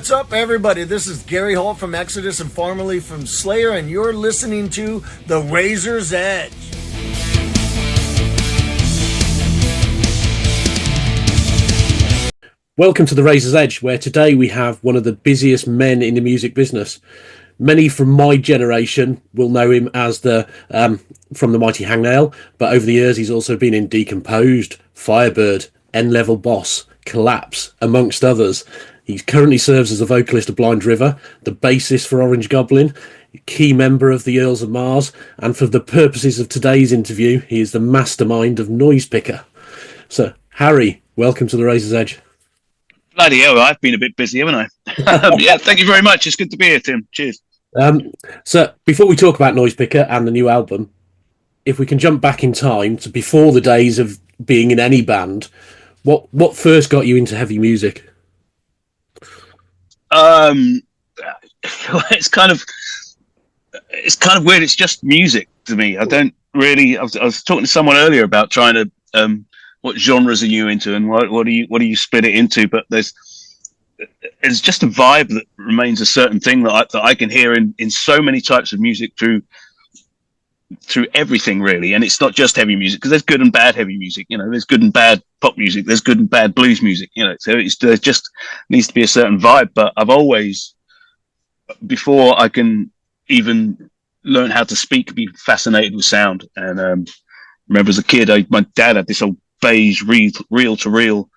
what's up, everybody? This is Gary Holt from Exodus and formerly from Slayer, and you're listening to The Razor's Edge. Welcome to The Razor's Edge, where today we have one of the busiest men in the music business. Many from my generation will know him as from the Mighty Hangnail, but over the years he's also been in Decomposed, Firebird, N-Level Boss, Collapse, amongst others. He currently serves as the vocalist of Blind River, the bassist for Orange Goblin, a key member of the Earls of Mars, and for the purposes of today's interview, he is the mastermind of Noisepicker. So, Harry, welcome to The Razor's Edge. Bloody hell, I've been a bit busy, haven't I? Yeah, thank you very much. It's good to be here, Tim. Cheers. So, before we talk about Noisepicker and the new album, if we can jump back in time to before the days of being in any band, what first got you into heavy music? It's kind of weird. It's just music to me. I don't really. I was talking to someone earlier about trying to what genres are you into and what do you split it into? But there's just a vibe that remains a certain thing that I can hear in so many types of music through everything, really. And it's not just heavy music, because there's good and bad heavy music. You know, there's good and bad pop music. There's good and bad blues music. You know, so there just needs to be a certain vibe. But I've always, before I can even learn how to speak, be fascinated with sound. And remember as a kid, my dad had this old beige reel-to-reel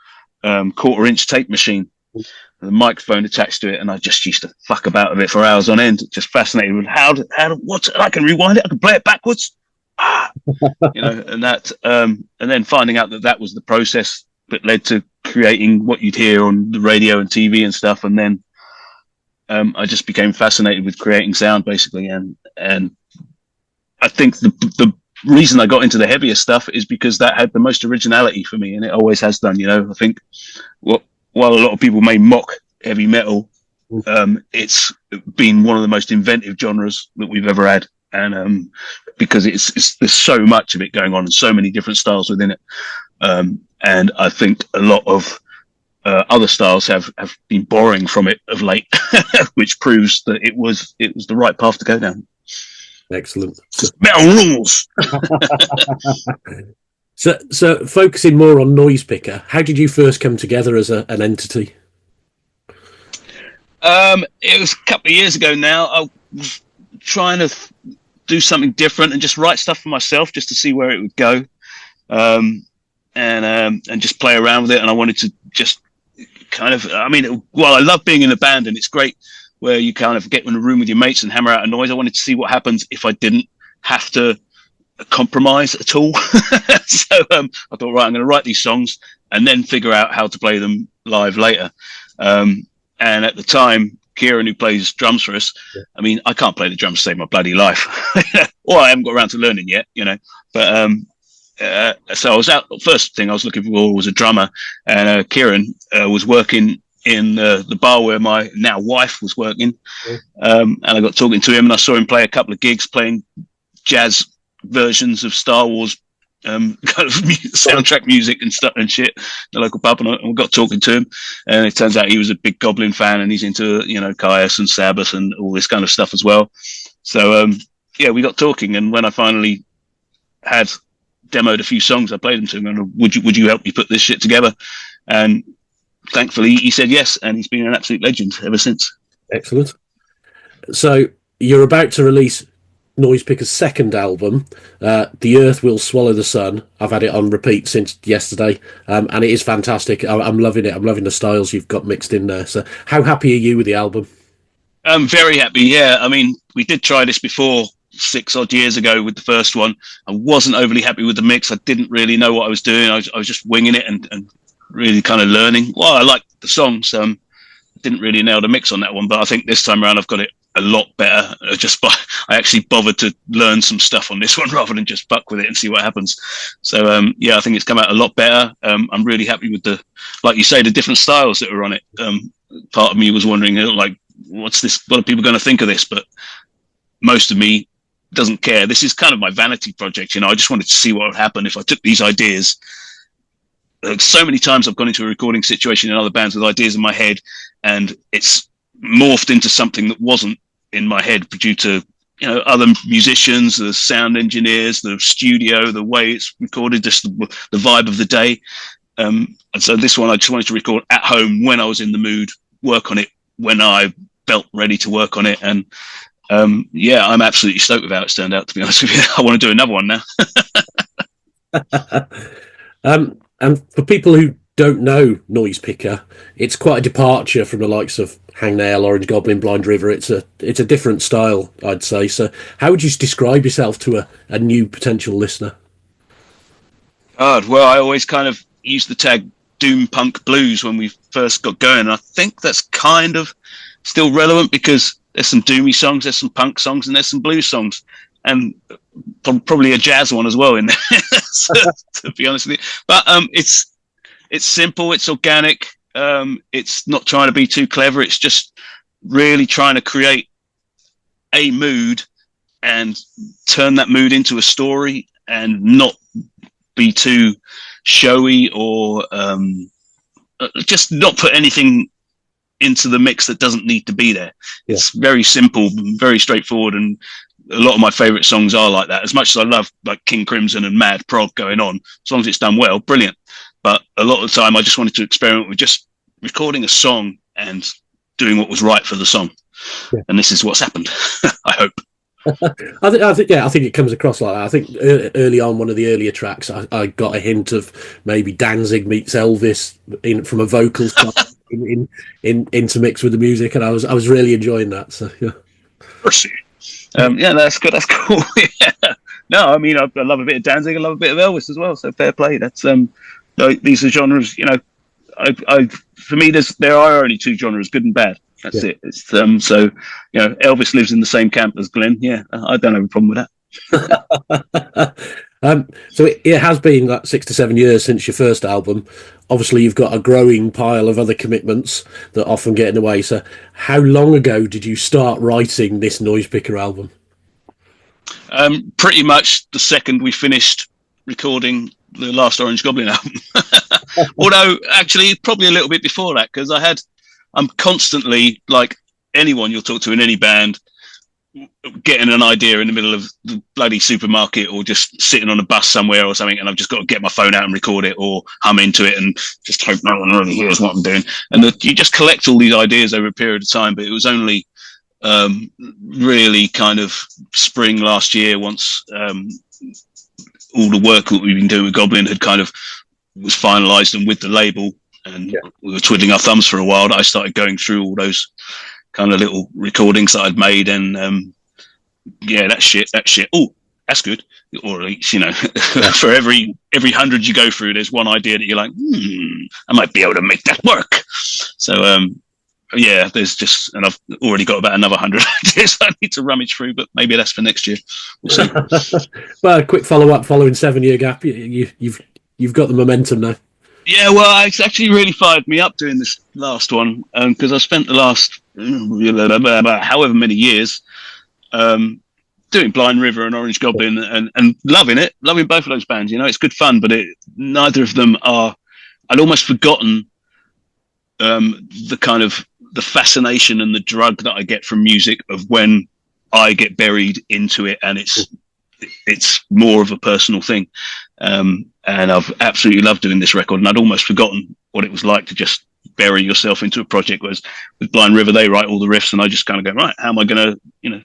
quarter-inch tape machine, with a microphone attached to it, and I just used to fuck about with it for hours on end. Just fascinated with how I can rewind it, I can play it backwards, you know, and that, and then finding out that was the process that led to creating what you'd hear on the radio and TV and stuff, and then I just became fascinated with creating sound, basically, and I think the reason I got into the heavier stuff is because that had the most originality for me, and it always has done. You know, I think while a lot of people may mock heavy metal, it's been one of the most inventive genres that we've ever had, and because there's so much of it going on and so many different styles within it, and I think a lot of other styles have been borrowing from it of late, which proves that it was the right path to go down. Excellent. Metal rules. So focusing more on Noisepicker, how did you first come together as an entity? It was a couple of years ago now. I was trying to do something different and just write stuff for myself, just to see where it would go, and just play around with it. And I wanted to just kind of, I love being in a band, and it's great where you kind of get in a room with your mates and hammer out a noise. I wanted to see what happens if I didn't have to compromise at all. So I thought, right, I'm going to write these songs and then figure out how to play them live later. And at the time, Kieran, who plays drums for us, I mean, I can't play the drums to save my bloody life. Or I haven't got around to learning yet, you know. But so I was out. First thing I was looking for was a drummer, and Kieran was working in the bar where my now wife was working, and I got talking to him, and I saw him play a couple of gigs playing jazz versions of Star Wars kind of soundtrack music and stuff and shit, the local pub, and I got talking to him, and it turns out he was a big Goblin fan, and he's into, you know, Caius and Sabbath and all this kind of stuff as well. So yeah, we got talking, and when I finally had demoed a few songs, I played them to him, and would you help me put this shit together? And thankfully he said yes, and he's been an absolute legend ever since. Excellent. So you're about to release Noisepicker's second album, The Earth Will Swallow the Sun. I've had it on repeat since yesterday, and it is fantastic. I'm loving it. I'm loving the styles you've got mixed in there. So how happy are you with the album? I'm very happy, yeah. I mean, we did try this before 6 odd years ago with the first one. I wasn't overly happy with the mix. I didn't really know what I was doing. I was just winging it and really kind of learning. Well, I liked the songs. Didn't really nail the mix on that one, but I think this time around I've got it a lot better. I actually bothered to learn some stuff on this one rather than just fuck with it and see what happens. So yeah, I think it's come out a lot better. I'm really happy with like you say, the different styles that are on it. Part of me was wondering, like, what are people going to think of this? But most of me doesn't care. This is kind of my vanity project, you know. I just wanted to see what would happen if I took these ideas. So many times I've gone into a recording situation in other bands with ideas in my head, and it's morphed into something that wasn't in my head due to, you know, other musicians, the sound engineers, the studio, the way it's recorded, just the vibe of the day. And so this one I just wanted to record at home when I was in the mood, work on it when I felt ready to work on it. And yeah, I'm absolutely stoked with how it's turned out, to be honest with you. I want to do another one now. And for people who don't know Noisepicker, it's quite a departure from the likes of Hangnail, Orange Goblin, Blind River. It's a different style, I'd say. So how would you describe yourself to a new potential listener? Well, I always kind of used the tag doom punk blues when we first got going. And I think that's kind of still relevant because there's some doomy songs, there's some punk songs, and there's some blues songs, and probably a jazz one as well in there, to be honest with you. But it's simple, it's organic, it's not trying to be too clever, it's just really trying to create a mood and turn that mood into a story and not be too showy or just not put anything into the mix that doesn't need to be there. Yeah. It's very simple, very straightforward, and a lot of my favorite songs are like that. As much as I love like King Crimson and Mad Prog going on, as long as it's done well, brilliant. But a lot of the time I just wanted to experiment with just recording a song and doing what was right for the song. Yeah. And this is what's happened. I hope. I think it comes across like that. I think early on, one of the earlier tracks, I got a hint of maybe Danzig meets Elvis from a vocals intermixed with the music, and I was really enjoying that. So yeah, yeah, that's good. That's cool. Yeah. No, I mean I love a bit of Danzig, I love a bit of Elvis as well. So fair play. That's these are genres. You know, I for me there are only two genres, good and bad. That's it. It's so you know, Elvis lives in the same camp as Glenn. Yeah, I don't have a problem with that. So it has been like 6 to 7 years since your first album. Obviously, you've got a growing pile of other commitments that often get in the way. So, how long ago did you start writing this Noisepicker album? Pretty much the second we finished recording the last Orange Goblin album. Although, actually, probably a little bit before that, because I'm constantly, like anyone you'll talk to in any band, getting an idea in the middle of the bloody supermarket or just sitting on a bus somewhere or something, and I've just got to get my phone out and record it or hum into it and just hope no one really hears what I'm doing. And you just collect all these ideas over a period of time, but it was only really kind of spring last year, once all the work that we've been doing with Goblin had kind of was finalised and with the label, and we were twiddling our thumbs for a while, I started going through all those kind of little recordings that I'd made, and that shit. Oh, that's good. Or at least, you know, for every 100 you go through, there's one idea that you're like, I might be able to make that work. So there's just, and I've already got about another 100 ideas I need to rummage through, but maybe that's for next year. We'll see. Well, a quick follow-up following 7-year gap. You've got the momentum now. Yeah, well, it's actually really fired me up doing this last one, because I spent the last about however many years doing Blind River and Orange Goblin and loving both of those bands. You know, it's good fun, but neither of them are. I'd almost forgotten the kind of the fascination and the drug that I get from music of when I get buried into it, and it's more of a personal thing. And I've absolutely loved doing this record, and I'd almost forgotten what it was like to just bury yourself into a project. Whereas with Blind River, they write all the riffs, and I just kind of go, right, how am I going to,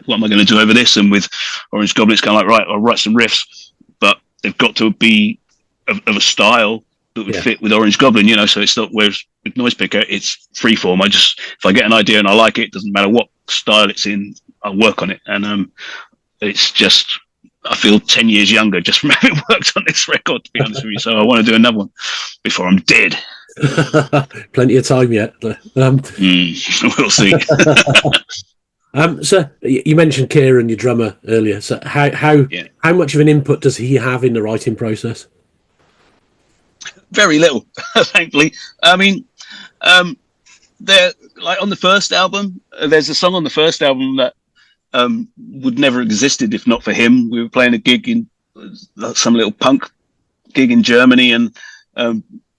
what am I going to do over this? And with Orange Goblin, it's kind of like, right, I'll write some riffs, but they've got to be of a style that would fit with Orange Goblin, you know. So it's not, whereas with Noisepicker, it's freeform. If I get an idea and I like it, doesn't matter what style it's in, I'll work on it. And it's just, I feel 10 years younger just from having worked on this record, to be honest with you. So I want to do another one before I'm dead. Plenty of time yet. We'll see. So you mentioned Kieran, your drummer, earlier. So how much of an input does he have in the writing process? Very little, thankfully. I mean, there, like on the first album, there's a song on the first album that would never have existed if not for him. We were playing a gig in some little punk gig in Germany, and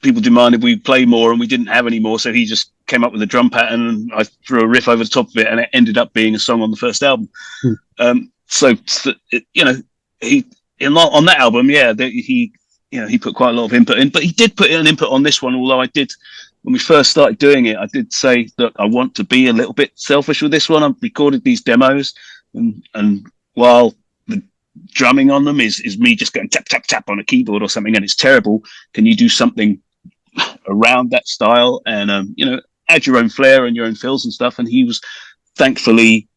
people demanded we play more, and we didn't have any more, so he just came up with a drum pattern, and I threw a riff over the top of it, and it ended up being a song on the first album. On that album, he put quite a lot of input in, but he did put in an input on this one. Although when we first started doing it, I did say that I want to be a little bit selfish with this one. I've recorded these demos, and while the drumming on them is me just going tap tap tap on a keyboard or something, and it's terrible. Can you do something around that style and add your own flair and your own fills and stuff? And he was thankfully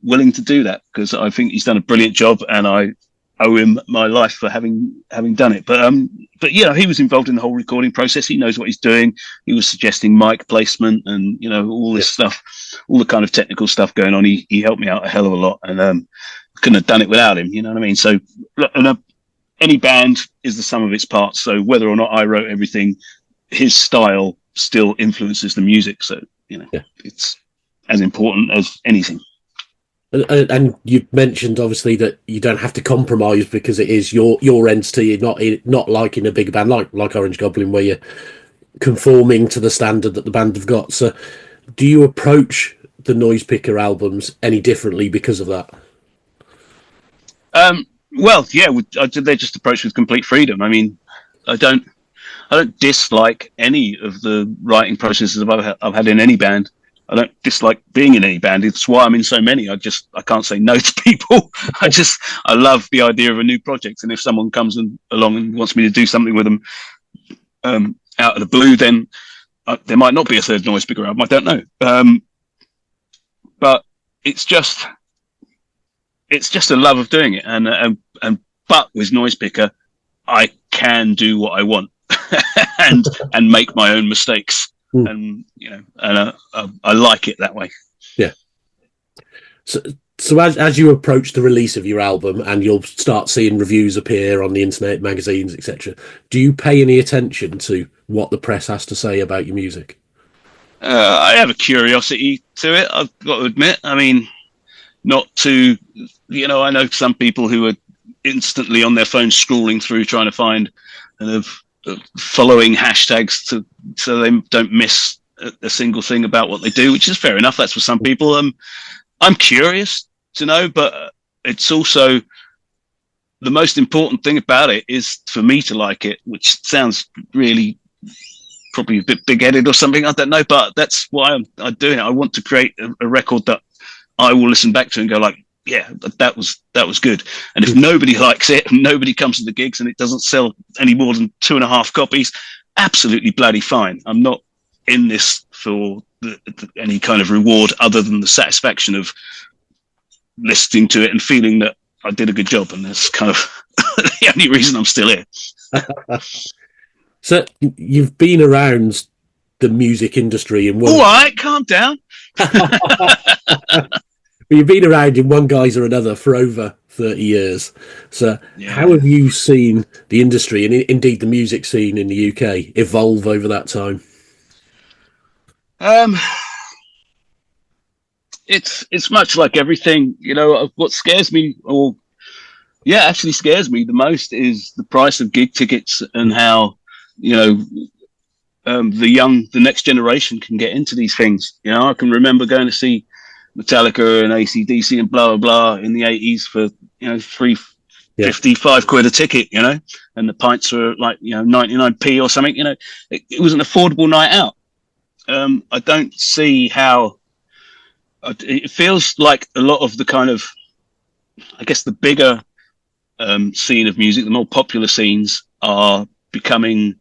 willing to do that, because I think he's done a brilliant job, and I owe him my life for having done it. But he was involved in the whole recording process. He knows what he's doing. He was suggesting mic placement and all this stuff, all the kind of technical stuff going on. He helped me out a hell of a lot, and couldn't have done it without him. You know what I mean? So any band is the sum of its parts. So whether or not I wrote everything, his style still influences the music. So it's as important as anything. And you mentioned obviously that you don't have to compromise because it is your entity, not like in a big band like Orange Goblin, where you're conforming to the standard that the band have got. So do you approach the Noisepicker albums any differently because of that? Well, yeah, they just approach with complete freedom. I mean, I don't dislike any of the writing processes I've had in any band. I don't dislike being in any band. It's why I'm in so many. I can't say no to people. I love the idea of a new project. And if someone comes along and wants me to do something with them out of the blue, then there might not be a third Noisepicker album. I don't know. But it's just a love of doing it. But with Noisepicker, I can do what I want and make my own mistakes. And I like it that way. Yeah. So as you approach the release of your album, and you'll start seeing reviews appear on the internet, magazines, etc., do you pay any attention to what the press has to say about your music? I have a curiosity to it, I've got to admit. I mean, not to, I know some people who are instantly on their phone scrolling through trying to find kind of following hashtags so they don't miss a single thing about what they do, which is fair enough. That's for some people. I'm curious to know, but it's also the most important thing about it is for me to like it, which sounds really probably a bit big-headed or something. I don't know, but that's why I'm doing it. I want to create a record that I will listen back to and go like, yeah, that was good. And if nobody likes it and nobody comes to the gigs and it doesn't sell any more than 2.5 copies, absolutely bloody fine. I'm not in this for any kind of reward other than the satisfaction of listening to it and feeling that I did a good job. And that's kind of the only reason I'm still here. So you've been around the music industry in one... All right, calm down. But you've been around in one guise or another for over 30 years. So How have you seen the industry and indeed the music scene in the UK evolve over that time? It's much like everything, what scares me, actually scares me the most is the price of gig tickets and how, the next generation can get into these things. I can remember going to see Metallica and AC/DC and blah, blah, blah in the 80s for, £55 a ticket, and the pints were like, 99p or something, it was an affordable night out. I don't see how it feels like a lot of the kind of, I guess, the bigger scene of music, the more popular scenes are becoming,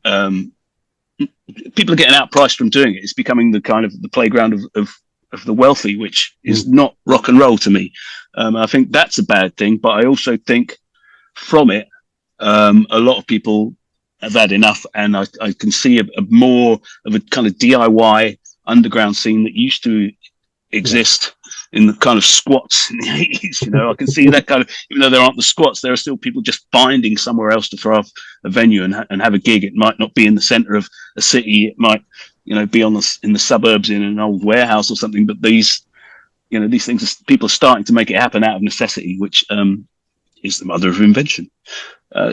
people are getting outpriced from doing it. It's becoming the kind of the playground of the wealthy, which is not rock and roll to me. I think that's a bad thing, but I also think from it, a lot of people have had enough, and I can see a more of a kind of DIY underground scene that used to exist in the kind of squats in the 80s. I can see that kind of, even though there aren't the squats, there are still people just finding somewhere else to throw off a venue and have a gig. It might not be in the center of a city. It might, be in the suburbs in an old warehouse or something. But these things, people are starting to make it happen out of necessity, which, is the mother of invention.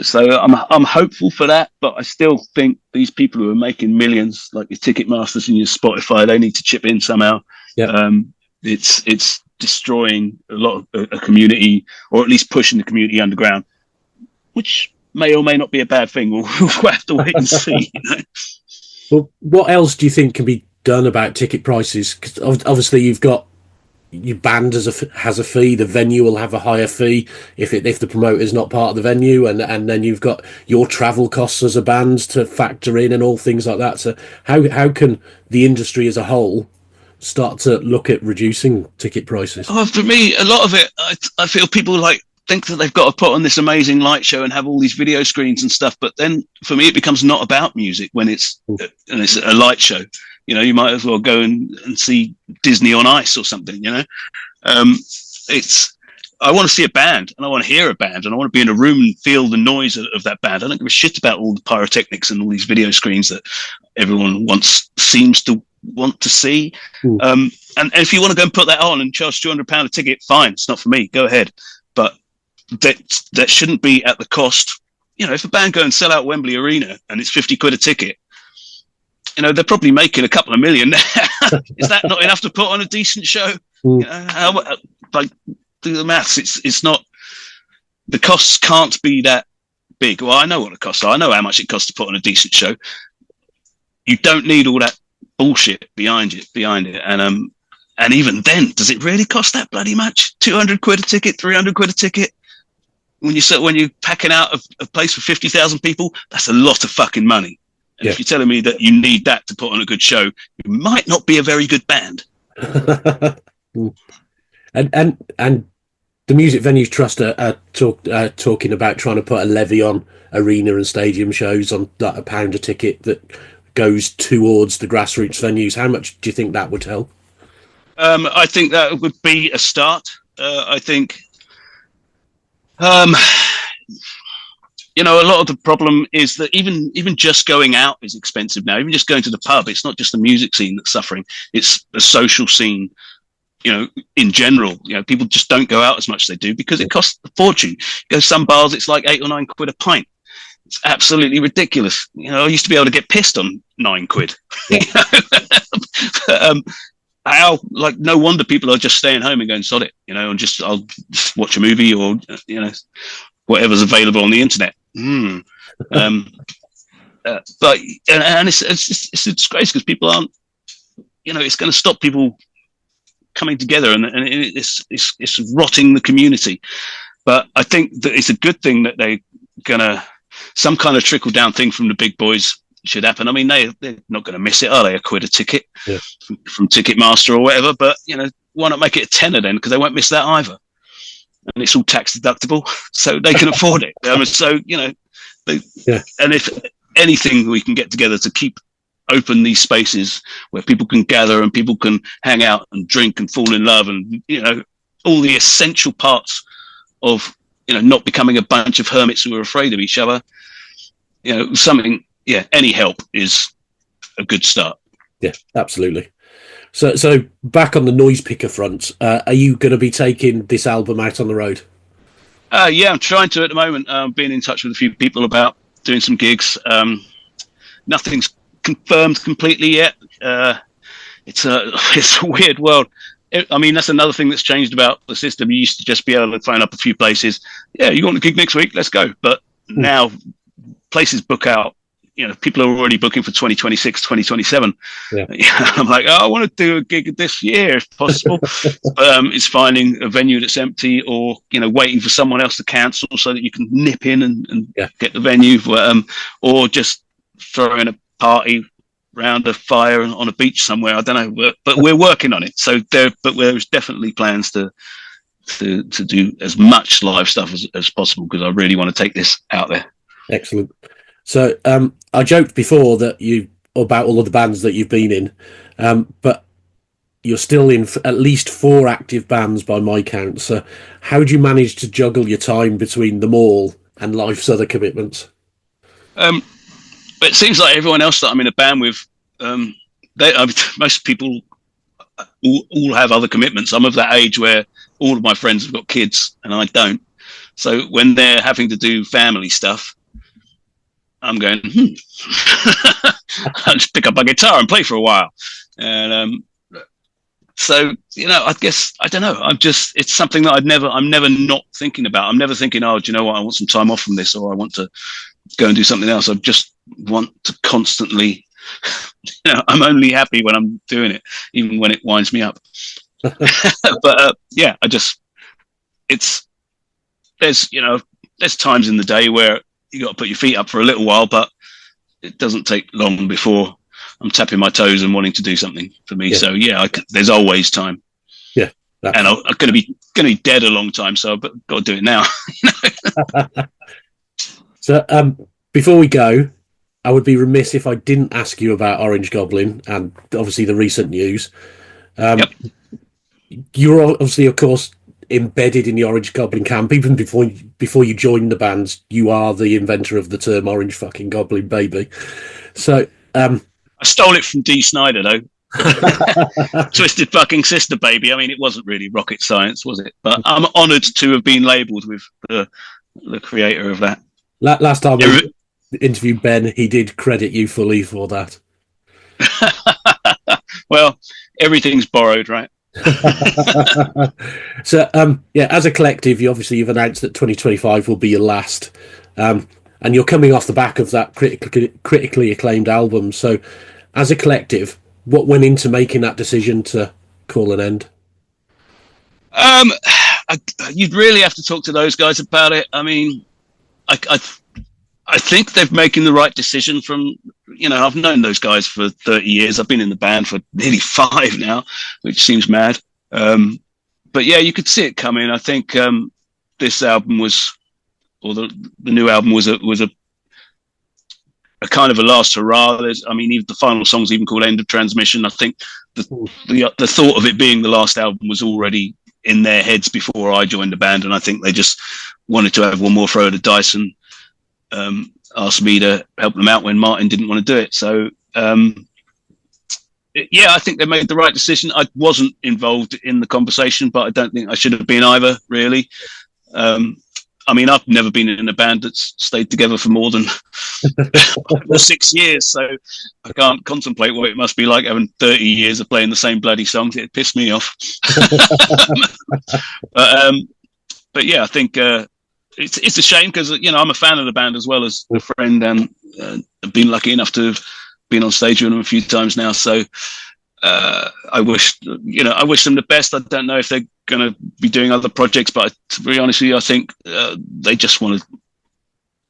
So I'm hopeful for that, but I still think these people who are making millions, like your Ticketmasters and your Spotify, they need to chip in somehow. Yeah. It's destroying a lot of a community, or at least pushing the community underground, which may or may not be a bad thing. We'll have to wait and see. You know? Well, what else do you think can be done about ticket prices? Because obviously you've got your band has a fee, the venue will have a higher fee if the promoter's not part of the venue, and then you've got your travel costs as a band to factor in and all things like that. So how can the industry as a whole start to look at reducing ticket prices? Oh, for me, a lot of it, I feel people like think that they've got to put on this amazing light show and have all these video screens and stuff, but then for me it becomes not about music when it's a light show. You know, you might as well go and see Disney on Ice or something, you know. I want to see a band, and I want to hear a band, and I want to be in a room and feel the noise of that band. I don't give a shit about all the pyrotechnics and all these video screens that everyone seems to want to see. And if you want to go and put that on and charge £200 a ticket, fine, it's not for me, go ahead. But that shouldn't be at the cost. You know, if a band go and sell out Wembley Arena and it's £50 a ticket, you know, they're probably making a couple of million. Is that not enough to put on a decent show? You know, do the maths. It's not, the costs can't be that big. Well, I know what the costs are. I know how much it costs to put on a decent show. You don't need all that bullshit behind it. And even then, does it really cost that bloody much? £200 a ticket, £300 a ticket? When you're packing out a place for 50,000 people, that's a lot of fucking money. And if you're telling me that you need that to put on a good show, you might not be a very good band. and the Music Venues Trust are talking about trying to put a levy on arena and stadium shows on like £1 a ticket that goes towards the grassroots venues. How much do you think that would help? I think that would be a start. I think, you know, a lot of the problem is that even just going out is expensive now. Even just going to the pub, it's not just the music scene that's suffering. It's the social scene, you know, in general. You know, people just don't go out as much as they do because it costs a fortune. You go to some bars, it's like £8 or £9 a pint. It's absolutely ridiculous. You know, I used to be able to get pissed on £9. Yeah. No wonder people are just staying home and going sod it, you know, and I'll just watch a movie or, you know, whatever's available on the internet. But it's a disgrace because people aren't, you know, it's going to stop people coming together, and it's rotting the community. But I think that it's a good thing that they're gonna, some kind of trickle down thing from the big boys should happen. I mean, they're not going to miss it, are they? £1 a ticket from Ticketmaster or whatever. But you know, why not make it a tenner then? Because they won't miss that either, and it's all tax deductible, so they can afford it. So you know, and if anything we can get together to keep open these spaces where people can gather and people can hang out and drink and fall in love, and you know, all the essential parts of, you know, not becoming a bunch of hermits who are afraid of each other. You know, something. Yeah, any help is a good start. Yeah, absolutely. So back on the Noisepicker front, are you going to be taking this album out on the road? Yeah, I'm trying to at the moment. Being in touch with a few people about doing some gigs. Nothing's confirmed completely yet. It's a weird world. I mean, that's another thing that's changed about the system. You used to just be able to phone up a few places. Yeah, you want a gig next week? Let's go. But now places book out. You know, people are already booking for 2026, 2027. Yeah. I'm like, I want to do a gig this year if possible. It's finding a venue that's empty, or, you know, waiting for someone else to cancel so that you can nip in and get the venue. Or just throwing a party round a fire on a beach somewhere. I don't know, but we're working on it. So there's definitely plans to do as much live stuff as possible, because I really want to take this out there. Excellent. So I joked before that about all of the bands that you've been in, but you're still in at least 4 active bands by my count. So how do you manage to juggle your time between them all and life's other commitments? It seems like everyone else that I'm in a band with, most people all have other commitments. I'm of that age where all of my friends have got kids and I don't. So when they're having to do family stuff, I'm going, I'll just pick up my guitar and play for a while. And so, I guess, I don't know. It's something that I'm never not thinking about. I'm never thinking, oh, do you know what? I want some time off from this, or I want to go and do something else. I just want to constantly, I'm only happy when I'm doing it, even when it winds me up. But yeah, there's times in the day where you got to put your feet up for a little while, but it doesn't take long before I'm tapping my toes and wanting to do something for me. Yeah. So yeah, there's always time. Yeah, and I'm going to be dead a long time, so I've got to do it now. So before we go, I would be remiss if I didn't ask you about Orange Goblin and obviously the recent news. Yep. You're obviously, of course, embedded in the Orange Goblin camp. Even before you joined the band, you are the inventor of the term Orange fucking Goblin, baby. So I stole it from Dee Snider, though. Twisted fucking sister, baby. I mean, it wasn't really rocket science, was it? But I'm honoured to have been labelled with the creator of that. Last time we interviewed Ben, he did credit you fully for that. Well, everything's borrowed, right? So as a collective, you've announced that 2025 will be your last, and you're coming off the back of that critically acclaimed album. So as a collective, what went into making that decision to call an end? You'd really have to talk to those guys about it. I mean, I think they're making the right decision. From I've known those guys for 30 years. I've been in the band for nearly 5 now, which seems mad. But yeah, you could see it coming. I think this album the new album was a kind of a last hurrah. Even the final song's even called End of Transmission. I think the thought of it being the last album was already in their heads before I joined the band, and I think they just wanted to have one more throw of the dice and asked me to help them out when Martin didn't want to do it. So yeah, I think they made the right decision. I wasn't involved in the conversation, but I don't think I should have been either, really. I've never been in a band that's stayed together for more than 6 years, so I can't contemplate what it must be like having 30 years of playing the same bloody songs. It pissed me off. But yeah, I think it's a shame because I'm a fan of the band as well as a friend, and I've been lucky enough to have been on stage with them a few times now. So I wish them the best. I don't know if they're going to be doing other projects, but to be honest with you, I think they just want to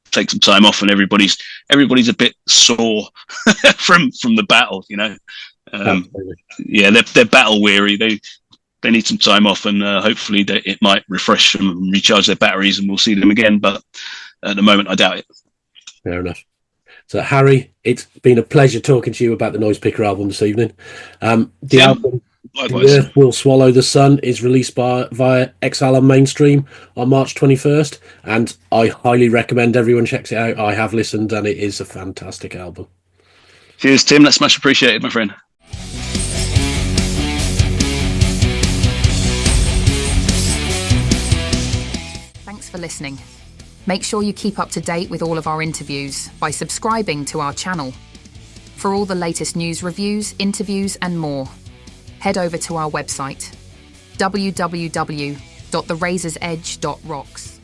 take some time off, and everybody's a bit sore from the battle. Yeah, they're battle weary. They need some time off, and hopefully it might refresh them and recharge their batteries, and we'll see them again. But at the moment, I doubt it. Fair enough. So, Harry, it's been a pleasure talking to you about the Noisepicker album this evening. The album, likewise. The Earth Will Swallow the Sun, is released via Exile on Mainstream on March 21st, and I highly recommend everyone checks it out. I have listened, and it is a fantastic album. Cheers, Tim. That's much appreciated, my friend. Thanks for listening. Make sure you keep up to date with all of our interviews by subscribing to our channel. For all the latest news, reviews, interviews and more, head over to our website www.therazorsedge.rocks.